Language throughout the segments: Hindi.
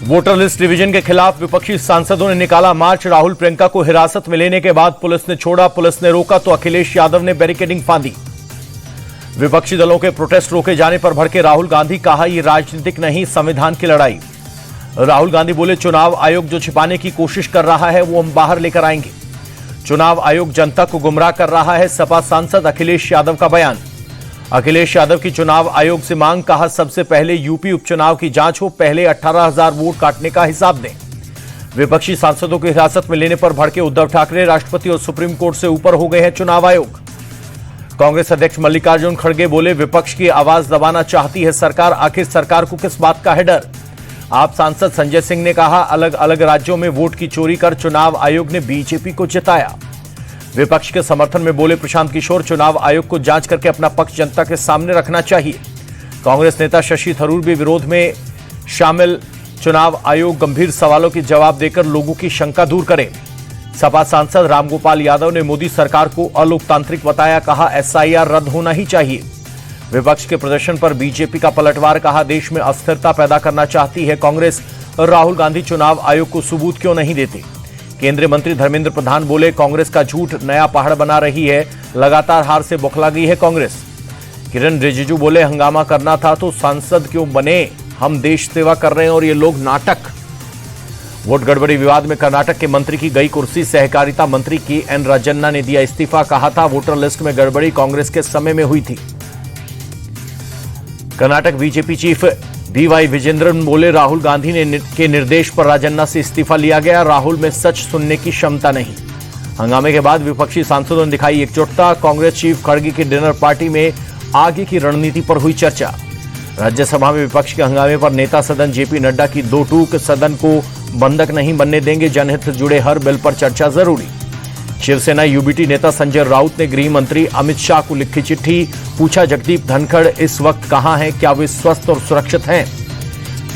वोटर लिस्ट डिवीजन के खिलाफ विपक्षी सांसदों ने निकाला मार्च। राहुल प्रियंका को हिरासत में लेने के बाद पुलिस ने छोड़ा, पुलिस ने रोका तो अखिलेश यादव ने बैरिकेडिंग फांदी। विपक्षी दलों के प्रोटेस्ट रोके जाने पर भड़के राहुल गांधी, कहा यह राजनीतिक नहीं संविधान की लड़ाई। राहुल गांधी बोले चुनाव आयोग जो छिपाने की कोशिश कर रहा है वो हम बाहर लेकर आएंगे। चुनाव आयोग जनता को गुमराह कर रहा है, सपा सांसद अखिलेश यादव का बयान। अखिलेश यादव की चुनाव आयोग से मांग, कहा सबसे पहले यूपी उपचुनाव की जांच हो, पहले 18,000 वोट काटने का हिसाब दें। विपक्षी सांसदों को हिरासत में लेने पर भड़के उद्धव ठाकरे, राष्ट्रपति और सुप्रीम कोर्ट से ऊपर हो गए हैं चुनाव आयोग। कांग्रेस अध्यक्ष मल्लिकार्जुन खड़गे बोले विपक्ष की आवाज दबाना चाहती है सरकार, आखिर सरकार को किस बात का है डर। आप सांसद संजय सिंह ने कहा अलग अलग राज्यों में वोट की चोरी कर चुनाव आयोग ने बीजेपी को जिताया। विपक्ष के समर्थन में बोले प्रशांत किशोर, चुनाव आयोग को जांच करके अपना पक्ष जनता के सामने रखना चाहिए। कांग्रेस नेता शशि थरूर भी विरोध में शामिल, चुनाव आयोग गंभीर सवालों के जवाब देकर लोगों की शंका दूर करे। सपा सांसद रामगोपाल यादव ने मोदी सरकार को अलोकतांत्रिक बताया, कहा एसआईआर रद्द होना ही चाहिए। विपक्ष के प्रदर्शन पर बीजेपी का पलटवार, कहा देश में अस्थिरता पैदा करना चाहती है कांग्रेस, राहुल गांधी चुनाव आयोग को सबूत क्यों नहीं देते। केंद्रीय मंत्री धर्मेंद्र प्रधान बोले कांग्रेस का झूठ नया पहाड़ बना रही है, लगातार हार से बौखला गई है कांग्रेस। किरण रिजिजू बोले हंगामा करना था तो सांसद क्यों बने, हम देश सेवा कर रहे हैं और ये लोग नाटक। वोट गड़बड़ी विवाद में कर्नाटक के मंत्री की गई कुर्सी, सहकारिता मंत्री के एन राजन्ना ने दिया इस्तीफा, कहा था वोटर लिस्ट में गड़बड़ी कांग्रेस के समय में हुई थी। कर्नाटक बीजेपी चीफ बीवाई विजेंद्रन बोले राहुल गांधी के निर्देश पर राजन्ना से इस्तीफा लिया गया, राहुल में सच सुनने की क्षमता नहीं। हंगामे के बाद विपक्षी सांसदों ने दिखाई एकजुटता, कांग्रेस चीफ खड़गे की डिनर पार्टी में आगे की रणनीति पर हुई चर्चा। राज्यसभा में विपक्ष के हंगामे पर नेता सदन जेपी नड्डा की दो टूक, सदन को बंधक नहीं बनने देंगे, जनहित से जुड़े हर बिल पर चर्चा जरूरी। शिवसेना यूबीटी नेता संजय राउत ने गृह मंत्री अमित शाह को लिखी चिट्ठी, पूछा जगदीप धनखड़ इस वक्त कहां हैं, क्या वे स्वस्थ और सुरक्षित हैं।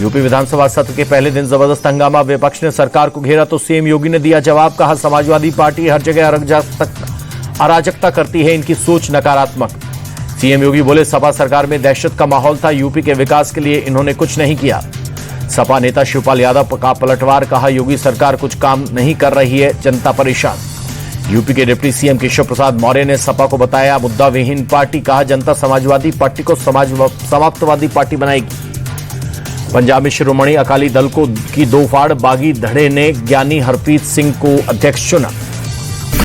यूपी विधानसभा सत्र के पहले दिन जबरदस्त हंगामा, विपक्ष ने सरकार को घेरा तो सीएम योगी ने दिया जवाब, कहा समाजवादी पार्टी हर जगह अराजकता करती है, इनकी सोच नकारात्मक। सीएम योगी बोले सपा सरकार में दहशत का माहौल था, यूपी के विकास के लिए इन्होंने कुछ नहीं किया। सपा नेता शिवपाल यादव का पलटवार, कहा योगी सरकार कुछ काम नहीं कर रही है, जनता परेशान। यूपी के डिप्टी सीएम केशव प्रसाद मौर्य ने सपा को बताया मुद्दा विहीन पार्टी, कहा जनता समाजवादी पार्टी को समाप्तवादी पार्टी बनाएगी। पंजाब में शिरोमणि अकाली दल को की दो फाड़, बागी धड़े ने ज्ञानी हरप्रीत सिंह को अध्यक्ष चुना।